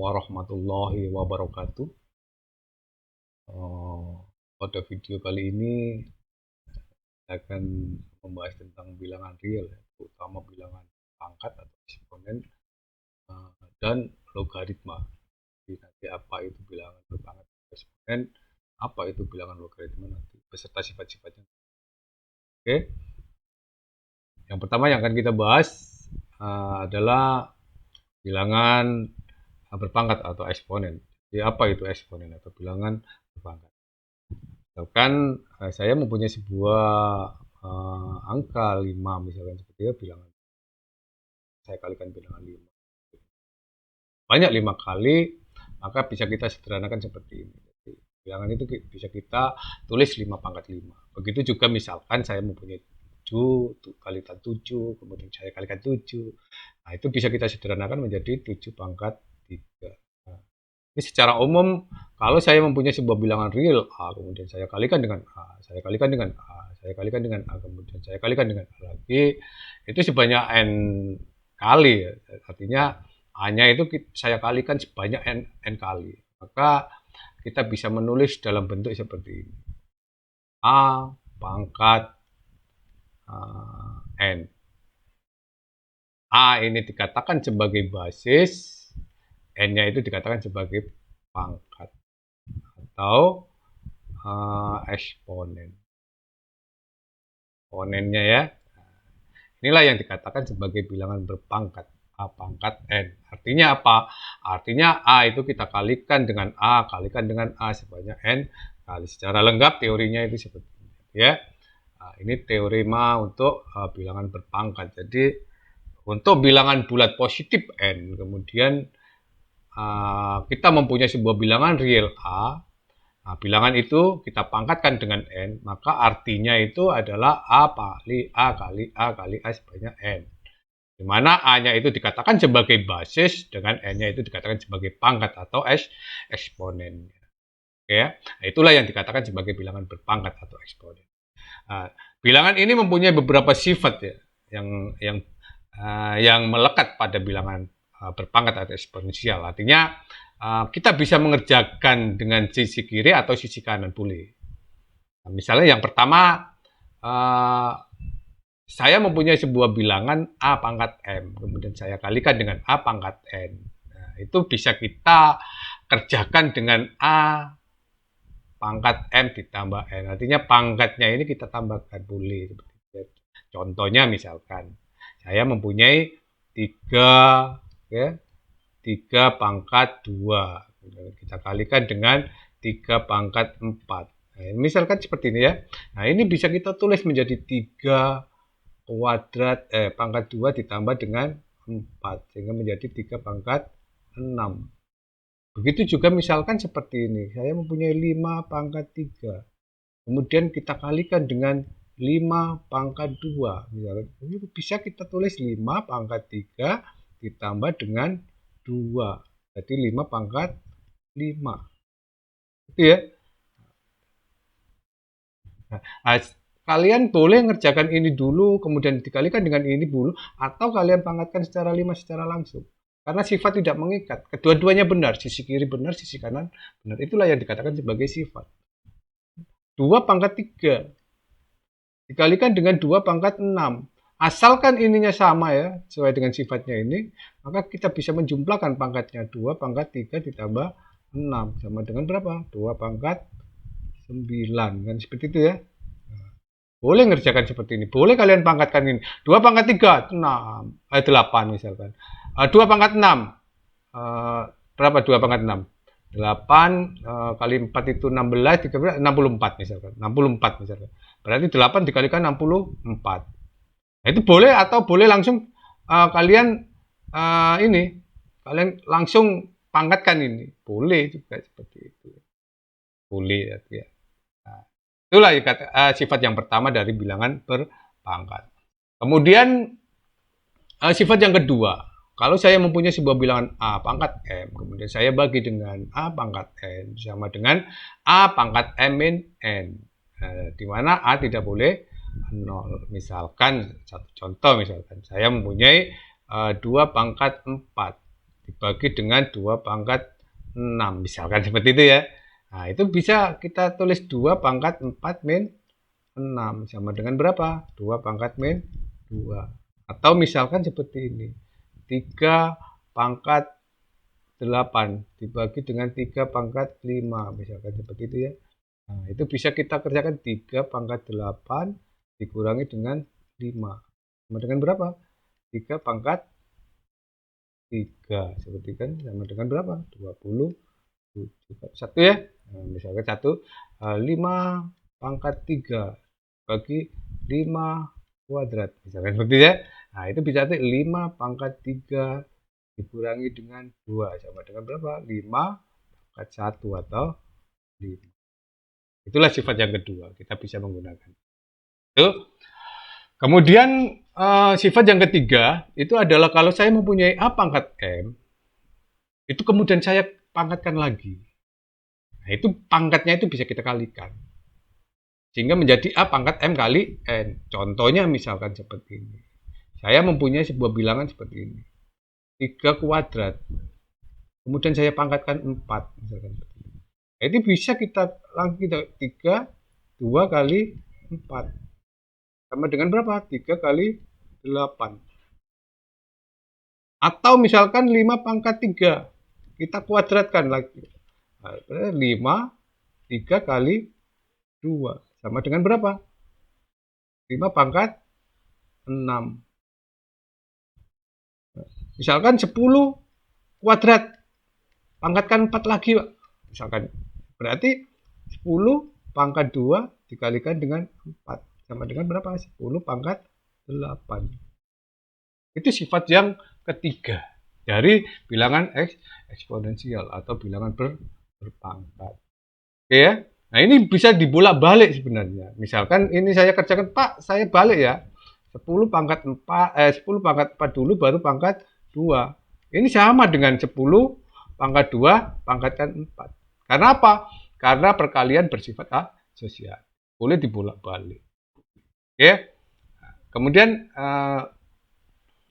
warahmatullahi wabarakatuh. Pada video kali ini saya akan membahas tentang bilangan real, terutama bilangan pangkat atau eksponen dan logaritma. Jadi nanti apa itu bilangan berpangkat atau eksponen, apa itu bilangan logaritma nanti beserta sifat-sifatnya. Oke. Yang pertama yang akan kita bahas adalah bilangan berpangkat atau eksponen. Jadi apa itu eksponen atau bilangan berpangkat? Misalkan saya mempunyai sebuah angka 5 misalkan seperti itu, bilangan saya kalikan bilangan 5 banyak 5 kali, maka bisa kita sederhanakan seperti ini. Jadi, bilangan itu bisa kita tulis 5 pangkat 5. Begitu juga misalkan saya mempunyai 7 kalikan 7, kemudian saya kalikan 7. Nah, itu bisa kita sederhanakan menjadi 7 pangkat 3. Ini secara umum, kalau saya mempunyai sebuah bilangan real A, kemudian saya kalikan dengan A, saya kalikan dengan A, saya kalikan dengan A, kemudian saya kalikan dengan A lagi, itu sebanyak N kali. Artinya A-nya itu saya kalikan sebanyak N kali. Maka kita bisa menulis dalam bentuk seperti ini. A pangkat N. A ini dikatakan sebagai basis, N-nya itu dikatakan sebagai pangkat atau eksponen. Eksponennya ya. Inilah yang dikatakan sebagai bilangan berpangkat. A pangkat N. Artinya apa? Artinya A itu kita kalikan dengan A, kalikan dengan A sebanyak N kali. Secara lengkap teorinya itu seperti ini. Ya. Nah, ini teorema untuk bilangan berpangkat. Jadi untuk bilangan bulat positif N, kemudian kita mempunyai sebuah bilangan real A. Nah, bilangan itu kita pangkatkan dengan N, maka artinya itu adalah A kali A kali A kali A sebanyak N. Di mana A-nya itu dikatakan sebagai basis, dengan N-nya itu dikatakan sebagai pangkat atau eksponen. Oke ya? Nah, itulah yang dikatakan sebagai bilangan berpangkat atau eksponen. Nah, bilangan ini mempunyai beberapa sifat ya, yang melekat pada bilangan berpangkat atau eksponensial. Artinya kita bisa mengerjakan dengan sisi kiri atau sisi kanan boleh. Nah, misalnya yang pertama, saya mempunyai sebuah bilangan A pangkat M, kemudian saya kalikan dengan A pangkat N. Nah, itu bisa kita kerjakan dengan A pangkat M ditambah N. Artinya pangkatnya ini kita tambahkan boleh. Contohnya misalkan, saya mempunyai 3 pangkat 2. Kita kalikan dengan 3 pangkat 4. Nah, misalkan seperti ini ya. Nah, ini bisa kita tulis menjadi 3 kuadrat pangkat 2 ditambah dengan 4. Sehingga menjadi 3 pangkat 6. Begitu juga misalkan seperti ini. Saya mempunyai 5 pangkat 3. Kemudian kita kalikan dengan 5 pangkat 2. Misalkan, ini bisa kita tulis 5 pangkat 3 ditambah dengan 2. Jadi 5 pangkat 5. Itu ya. Nah, kalian boleh ngerjakan ini dulu, kemudian dikalikan dengan ini dulu, atau kalian pangkatkan secara 5 secara langsung. Karena sifat tidak mengikat. Kedua-duanya benar. Sisi kiri benar, sisi kanan benar. Itulah yang dikatakan sebagai sifat. 2 pangkat 3 dikalikan dengan 2 pangkat 6. Asalkan ininya sama ya, sesuai dengan sifatnya ini, maka kita bisa menjumlahkan pangkatnya. 2 pangkat 3 ditambah 6. Sama dengan berapa? 2 pangkat 9. Kan seperti itu ya. Boleh ngerjakan seperti ini. Boleh kalian pangkatkan ini. 2 pangkat 3, 8 misalkan. 2 pangkat 6. Berapa 2 pangkat 6? 8 kali 4 itu 16, 13, 64 misalkan. 64 misalkan. Berarti 8 dikalikan 64. Nah, itu boleh atau boleh langsung kalian langsung pangkatkan ini. Boleh juga seperti itu. Boleh ya. Nah, itulah sifat yang pertama dari bilangan berpangkat. Kemudian sifat yang kedua, kalau saya mempunyai sebuah bilangan A pangkat M, kemudian saya bagi dengan A pangkat N sama dengan A pangkat M min N. Nah, di mana A tidak boleh 0. Misalkan, satu contoh misalkan, saya mempunyai 2 pangkat 4. dibagi dengan 2 pangkat 6. Misalkan seperti itu ya. Nah, itu bisa kita tulis 2 pangkat 4 min 6 sama dengan berapa? 2 pangkat min 2. Atau misalkan seperti ini. 3 pangkat 8 dibagi dengan 3 pangkat 5. Misalkan seperti itu ya. Nah, itu bisa kita kerjakan 3 pangkat 8 dikurangi dengan 5. Sama dengan berapa? 3 pangkat 3. Seperti kan sama dengan berapa? 27. 1 ya. Nah, misalkan 1. 5 pangkat 3 bagi 5 kuadrat. Misalkan seperti ya. Nah, itu bisa 5 pangkat 3 dikurangi dengan 2. Sama dengan berapa? 5 pangkat 1 atau 5. Itulah sifat yang kedua, kita bisa menggunakan itu. Kemudian sifat yang ketiga itu adalah kalau saya mempunyai A pangkat M, itu kemudian saya pangkatkan lagi. Nah, itu pangkatnya itu bisa kita kalikan. Sehingga menjadi A pangkat M kali N. Contohnya misalkan seperti ini. Saya mempunyai sebuah bilangan seperti ini. 3 kuadrat. Kemudian saya pangkatkan 4. Misalkan seperti ini. Jadi bisa kita langsung 3, 2 kali 4. Sama dengan berapa? 3 kali 8. Atau misalkan 5 pangkat 3. Kita kuadratkan lagi. Nah, 5, 3 kali 2. Sama dengan berapa? 5 pangkat 6. Misalkan 10 kuadrat. Pangkatkan 4 lagi, Pak. Misalkan. Berarti 10 pangkat 2 dikalikan dengan 4. Sama dengan berapa? 10 pangkat 8. Itu sifat yang ketiga dari bilangan eksponensial atau bilangan berpangkat. Oke ya? Nah, ini bisa dibolak-balik sebenarnya. Misalkan ini saya kerjakan, Pak, saya balik ya. 10 pangkat 4 dulu baru pangkat 2. Ini sama dengan 10 pangkat 2 pangkatkan 4. Karena apa? Karena perkalian bersifat asosiatif. Boleh dibolak-balik. Oke. Kemudian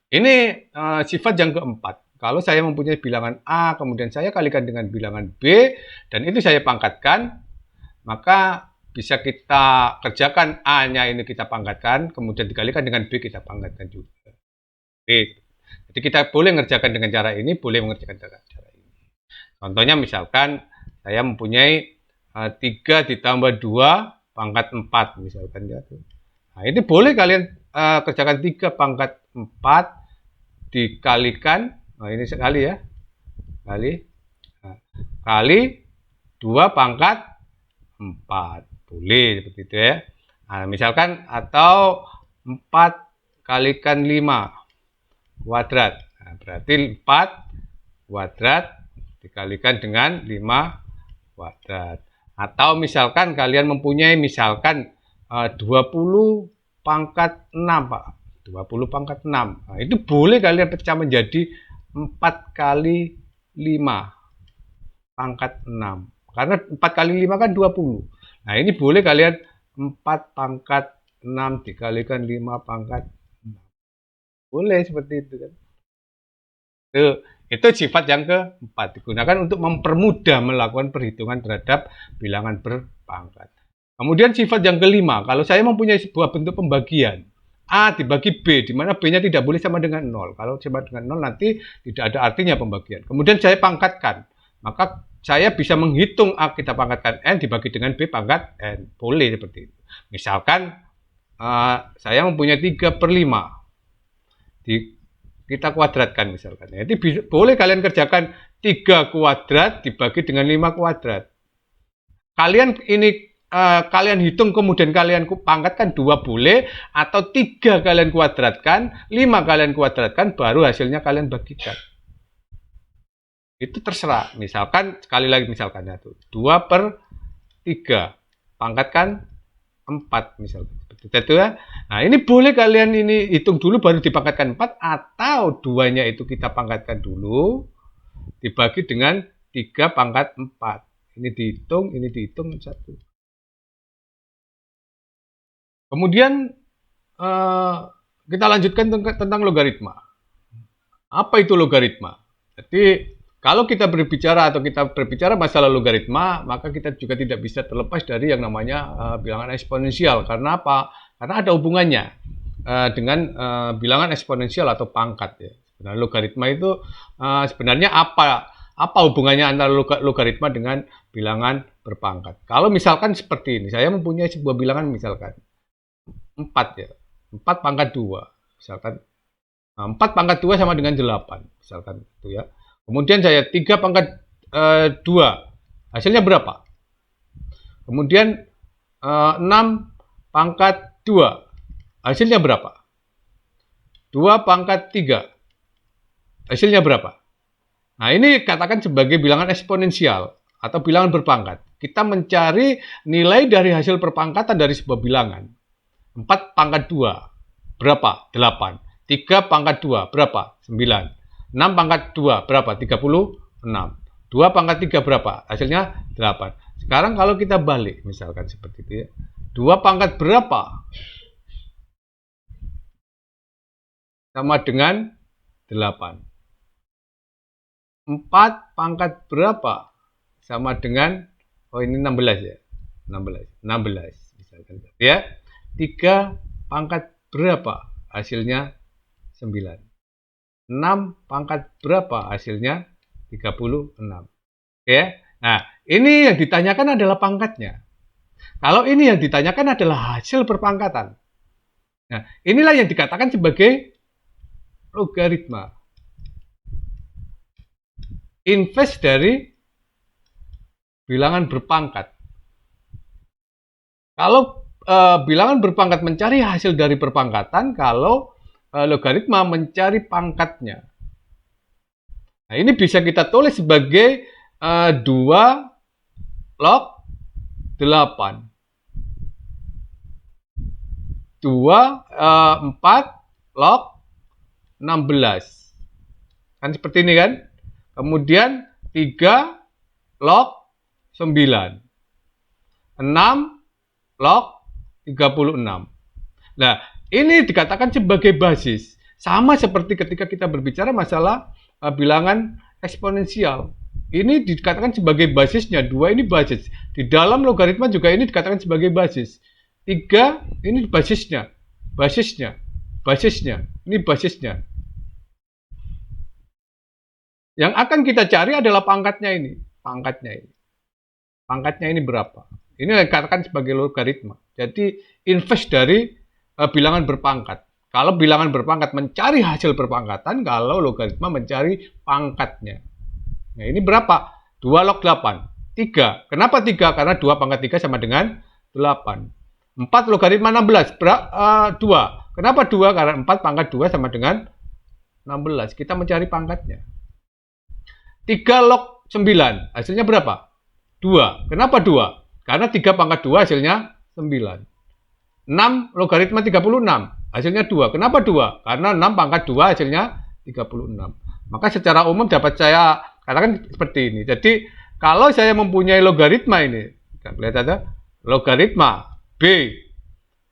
ini sifat yang keempat. Kalau saya mempunyai bilangan A, kemudian saya kalikan dengan bilangan B, dan itu saya pangkatkan, maka bisa kita kerjakan A-nya ini kita pangkatkan, kemudian dikalikan dengan B kita pangkatkan juga. Oke. Jadi kita boleh mengerjakan dengan cara ini, boleh mengerjakan dengan cara ini. Contohnya misalkan saya mempunyai 3 ditambah 2 pangkat 4 misalkan ya. Nah, ini boleh kalian kerjakan 3 pangkat 4 dikalikan, nah ini sekali ya, kali 2 pangkat 4. Boleh seperti itu ya. Nah, misalkan atau 4 kalikan 5 kuadrat. Nah, berarti 4 kuadrat dikalikan dengan 5 kuadrat. Atau misalkan kalian mempunyai misalkan 20 pangkat 6, Pak. 20 pangkat 6. Nah, itu boleh kalian pecah menjadi 4 kali 5 pangkat 6. Karena 4 kali 5 kan 20. Nah, ini boleh kalian 4 pangkat 6 dikalikan 5 pangkat 6. Boleh seperti itu kan. Itu sifat yang keempat, digunakan untuk mempermudah melakukan perhitungan terhadap bilangan berpangkat. Kemudian sifat yang kelima, kalau saya mempunyai sebuah bentuk pembagian, A dibagi B, di mana B-nya tidak boleh sama dengan 0. Kalau sama dengan 0 nanti tidak ada artinya pembagian. Kemudian saya pangkatkan, maka saya bisa menghitung A kita pangkatkan N dibagi dengan B pangkat N. Boleh seperti itu. Misalkan saya mempunyai 3/5. Kita kuadratkan misalkan. Jadi boleh kalian kerjakan 3 kuadrat dibagi dengan 5 kuadrat. Kalian hitung kemudian kalian pangkatkan 2 boleh, atau 3 kalian kuadratkan, 5 kalian kuadratkan, baru hasilnya kalian bagikan. Itu terserah. Misalkan sekali lagi misalkan 2/3 pangkatkan 4 misalkan. Itu ya. Nah, ini boleh kalian ini hitung dulu baru dipangkatkan 4, atau 2-nya itu kita pangkatkan dulu dibagi dengan 3 pangkat 4. Ini dihitung 1. Kemudian kita lanjutkan tentang logaritma. Apa itu logaritma? Jadi kalau kita berbicara masalah logaritma, maka kita juga tidak bisa terlepas dari yang namanya bilangan eksponensial. Karena apa? Karena ada hubungannya dengan bilangan eksponensial atau pangkat ya. Nah, logaritma itu sebenarnya apa hubungannya antara logaritma dengan bilangan berpangkat? Kalau misalkan seperti ini, saya mempunyai sebuah bilangan misalkan 4 ya. 4 pangkat 2 misalkan. 4 pangkat 2 sama dengan 8 misalkan itu ya. Kemudian saya 3 pangkat 2 hasilnya berapa? Kemudian 6 pangkat 2 hasilnya berapa? 2 pangkat 3 hasilnya berapa? Nah, ini katakan sebagai bilangan eksponensial atau bilangan berpangkat. Kita mencari nilai dari hasil perpangkatan dari sebuah bilangan. 4 pangkat 2 berapa? 8. 3 pangkat 2 berapa? 9. 6 pangkat 2 berapa? 36. 2 pangkat 3 berapa? Hasilnya 8. Sekarang kalau kita balik misalkan seperti itu ya. 2 pangkat berapa? Sama dengan 8. 4 pangkat berapa? Sama dengan, oh ini 16 ya. 16 misalkan ya. 3 pangkat berapa? Hasilnya 9. 6 pangkat berapa? Hasilnya 36. Ya. Nah, ini yang ditanyakan adalah pangkatnya. Kalau ini yang ditanyakan adalah hasil perpangkatan. Nah, inilah yang dikatakan sebagai logaritma. Inverse dari bilangan berpangkat. Kalau bilangan berpangkat mencari hasil dari perpangkatan, kalau logaritma mencari pangkatnya. Nah, ini bisa kita tulis sebagai 2 log 8. 4 log 16. Kan seperti ini kan? Kemudian 3 log 9. 6 log 36. Nah, ini dikatakan sebagai basis. Sama seperti ketika kita berbicara masalah bilangan eksponensial. Ini dikatakan sebagai basisnya. 2 ini basis. Di dalam logaritma juga ini dikatakan sebagai basis. 3 ini basisnya. Basisnya. Ini basisnya. Yang akan kita cari adalah pangkatnya ini. Pangkatnya ini berapa? Ini yang dikatakan sebagai logaritma. Jadi inverse dari bilangan berpangkat. Kalau bilangan berpangkat mencari hasil perpangkatan, kalau logaritma mencari pangkatnya. Nah, ini berapa? 2 log 8. 3. Kenapa 3? Karena 2 pangkat 3 sama dengan 8. 4 logaritma 16. 2. Kenapa 2? Karena 4 pangkat 2 sama dengan 16. Kita mencari pangkatnya. 3 log 9. Hasilnya berapa? 2. Kenapa 2? Karena 3 pangkat 2 hasilnya 9. 6 logaritma 36. Hasilnya 2. Kenapa 2? Karena 6 pangkat 2 hasilnya 36. Maka secara umum dapat saya katakan seperti ini. Jadi kalau saya mempunyai logaritma ini, lihat ada logaritma B,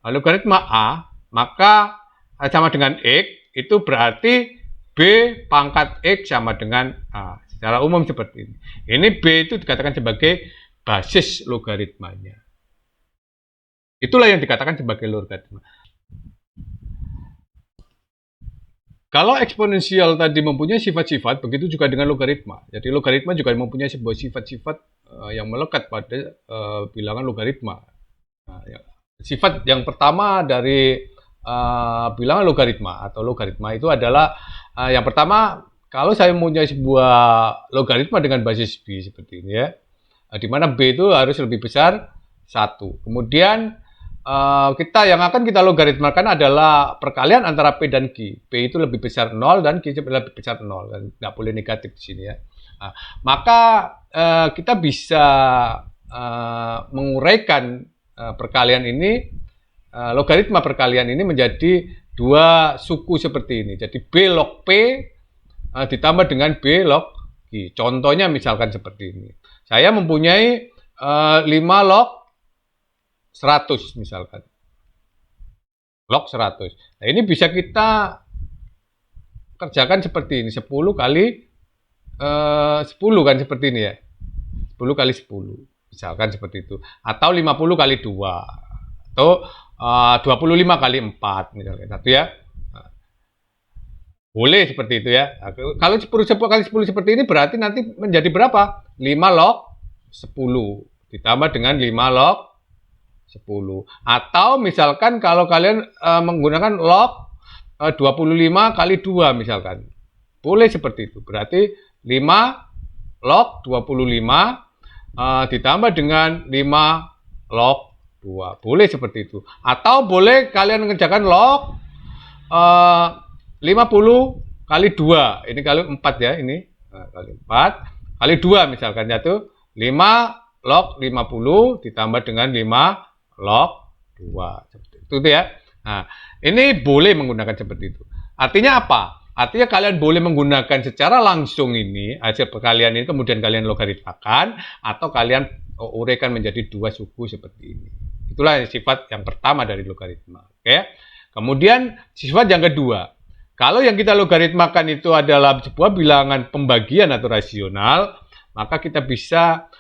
logaritma A, maka sama dengan X, itu berarti B pangkat X sama dengan A. Secara umum seperti ini. Ini B itu dikatakan sebagai basis logaritmanya. Itulah yang dikatakan sebagai logaritma. Kalau eksponensial tadi mempunyai sifat-sifat, begitu juga dengan logaritma. Jadi logaritma juga mempunyai sebuah sifat-sifat yang melekat pada bilangan logaritma. Nah, ya. Sifat yang pertama dari bilangan logaritma atau logaritma itu adalah yang pertama, kalau saya mempunyai sebuah logaritma dengan basis B seperti ini ya, di mana B itu harus lebih besar 1. Kemudian yang akan kita logaritmakan adalah perkalian antara P dan Q. P itu lebih besar 0 dan Q lebih besar 0. Dan nggak boleh negatif di sini ya. Nah, maka kita bisa menguraikan perkalian ini, logaritma perkalian ini menjadi 2 suku seperti ini. Jadi B log P ditambah dengan B log Q. Contohnya misalkan seperti ini. Saya mempunyai 5 log 100 misalkan. Log 100. Nah, ini bisa kita kerjakan seperti ini. 10 kali 10 kan seperti ini ya. 10 kali 10. Misalkan seperti itu. Atau 50 kali 2. Atau 25 kali 4 misalnya. Satu ya. Boleh seperti itu ya. Nah, kalau 10 kali 10 seperti ini berarti nanti menjadi berapa? 5 log 10 ditambah dengan 5 log 10. Atau misalkan kalau kalian menggunakan log 25 kali 2 misalkan. Boleh seperti itu. Berarti 5 log 25 ditambah dengan 5 log 2. Boleh seperti itu. Atau boleh kalian mengerjakan log 50 kali 2. Ini kali 4 ya, ini. Nah, kali 4 kali 2 misalkan yaitu 5 log 50 ditambah dengan 5 log 2. Seperti itu ya. Nah, ini boleh menggunakan seperti itu. Artinya apa? Artinya kalian boleh menggunakan secara langsung ini, hasil kalian ini kemudian kalian logaritmakan, atau kalian uraikan menjadi 2 suku seperti ini. Itulah sifat yang pertama dari logaritma. Oke. Kemudian sifat yang kedua, kalau yang kita logaritmakan itu adalah sebuah bilangan pembagian atau rasional, maka kita bisa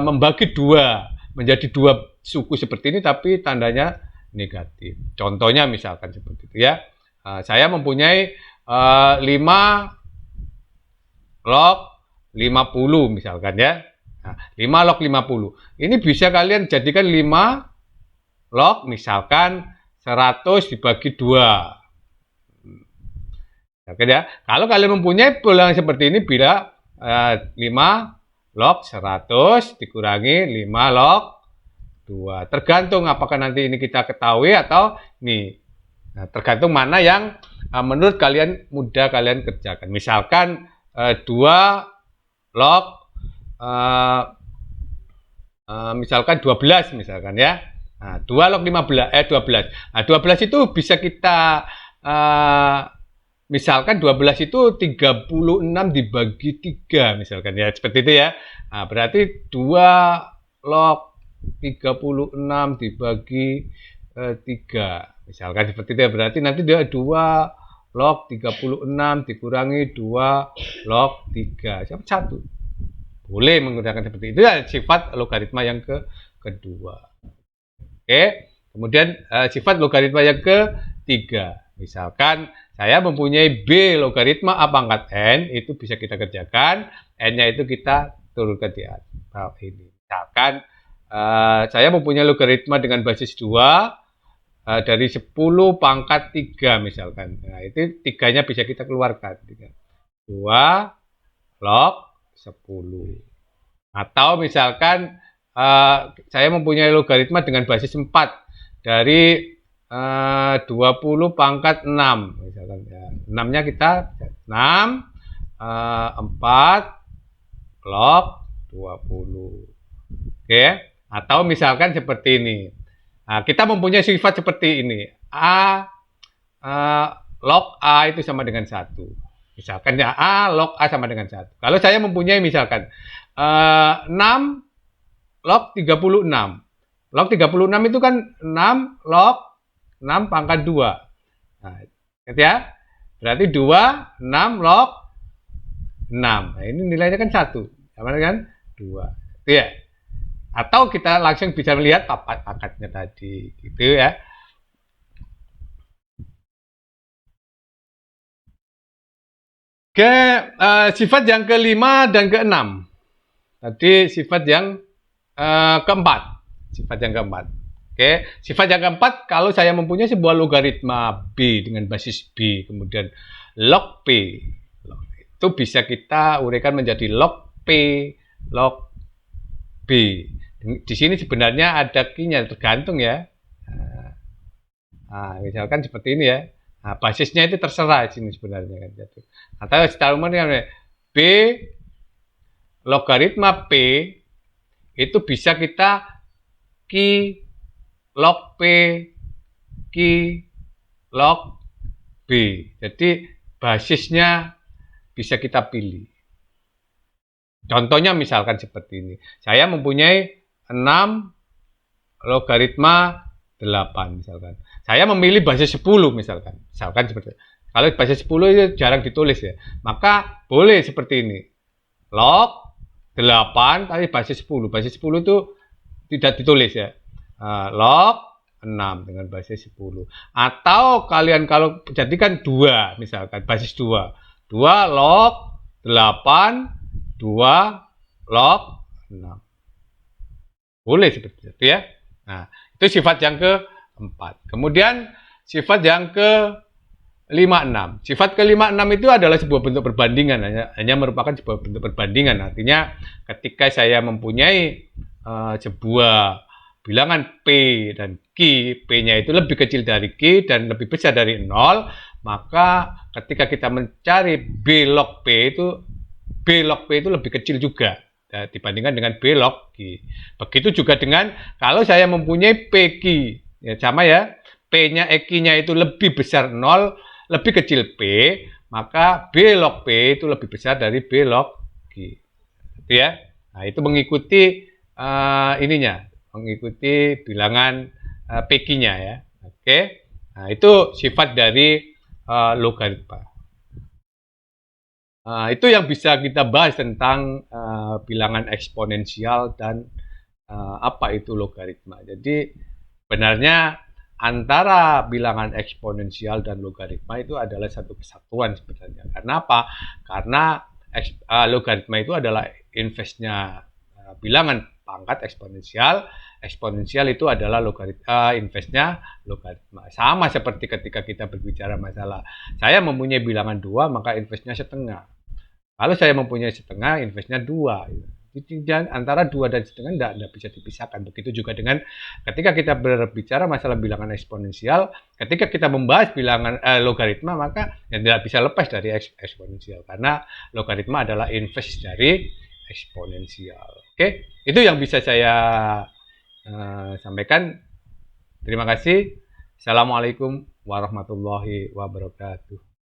membagi menjadi 2 suku seperti ini, tapi tandanya negatif. Contohnya misalkan seperti itu ya. Saya mempunyai 5 log 50 misalkan ya. Nah, 5 log 50. Ini bisa kalian jadikan 5 log misalkan 100 dibagi 2. Oke ya. Kalau kalian mempunyai bilangan seperti ini, bila 5 log 100 dikurangi 5 log 2. Tergantung apakah nanti ini kita ketahui atau ini. Nah, tergantung mana yang menurut kalian mudah kalian kerjakan. Misalkan 2 log misalkan 12 misalkan ya. Nah, 2 log 12. Nah, 12 itu bisa kita misalkan 12 itu 36 dibagi 3 misalkan ya, seperti itu ya. Nah, berarti 2 log 36 dibagi 3 misalkan seperti itu ya. Berarti nanti dia 2 log 36 dikurangi 2 log 3 sama 1. Boleh menggunakan seperti itu ya, sifat logaritma yang kedua. Oke. Kemudian sifat logaritma yang ketiga. Misalkan saya mempunyai B logaritma A pangkat N, itu bisa kita kerjakan. N-nya itu kita turunkan di atas ini. Misalkan saya mempunyai logaritma dengan basis 2 dari 10 pangkat 3 misalkan. Nah, itu 3-nya bisa kita keluarkan. 2 log 10. Atau misalkan saya mempunyai logaritma dengan basis 4 dari 20 pangkat 6 misalkan ya. 6-nya kita 6 4 log 20. Oke, atau misalkan seperti ini. Nah, kita mempunyai sifat seperti ini. Log A itu sama dengan 1. Misalkan ya A log A sama dengan 1. Kalau saya mempunyai misalkan 6 log 36. Log 36 itu kan 6 log 6 pangkat 2. Nah, ya. Berarti 2, 6 log 6. Nah, ini nilainya kan 1. Sama dengan 2. Itu ya. Atau kita langsung bisa melihat papat akadnya tadi. Gitu ya. Sifat yang kelima dan keenam. Tadi sifat yang keempat. Sifat yang keempat. Oke, sifat yang keempat, kalau saya mempunyai sebuah logaritma B dengan basis B, kemudian log P, itu bisa kita uraikan menjadi log P, log B. Di sini sebenarnya ada Q-nya, tergantung ya. Nah, misalkan seperti ini ya. Nah, basisnya itu terserah di sini sebenarnya kan. Atau secara umum kan B logaritma P itu bisa kita Q log P, Q log B. Jadi basisnya bisa kita pilih. Contohnya misalkan seperti ini. Saya mempunyai 6 logaritma 8 misalkan. Saya memilih basis 10 misalkan. Misalkan seperti itu. Kalau basis 10 itu jarang ditulis ya. Maka boleh seperti ini. log 8 tapi basis 10. Basis 10 itu tidak ditulis ya. Log 6 dengan basis 10. Atau kalian kalau jadikan 2 misalkan basis 2. 2 log 8, 2 log 6. Boleh seperti itu ya. Nah, itu sifat yang keempat. Kemudian sifat yang ke-56. Sifat ke-56 itu adalah sebuah bentuk perbandingan, hanya merupakan sebuah bentuk perbandingan. Artinya ketika saya mempunyai sebuah bilangan P dan Q, P-nya itu lebih kecil dari Q dan lebih besar dari 0, maka ketika kita mencari B log P itu lebih kecil juga dibandingkan dengan B log Q. Begitu juga dengan kalau saya mempunyai PQ, ya sama ya, P-nya EQ-nya itu lebih besar 0, lebih kecil P, maka B log P itu lebih besar dari B log Q. Gitu ya. Nah, itu mengikuti mengikuti bilangan PQ-nya ya. Oke. Nah, itu sifat dari logaritma. Itu yang bisa kita bahas tentang bilangan eksponensial dan apa itu logaritma. Jadi sebenarnya antara bilangan eksponensial dan logaritma itu adalah satu kesatuan sebenarnya. Karena apa? Karena logaritma itu adalah inverse-nya bilangan pangkat eksponensial. Eksponensial itu adalah inverse-nya logaritma. Sama seperti ketika kita berbicara masalah saya mempunyai bilangan 2, maka inverse-nya setengah. Kalau saya mempunyai setengah, inverse-nya 2. Dan antara 2 dan setengah tidak bisa dipisahkan. Begitu juga dengan ketika kita berbicara masalah bilangan eksponensial, ketika kita membahas bilangan logaritma, maka tidak bisa lepas dari eksponensial. Karena logaritma adalah inverse dari eksponensial. Oke, itu yang bisa saya sampaikan. Terima kasih. Assalamualaikum warahmatullahi wabarakatuh.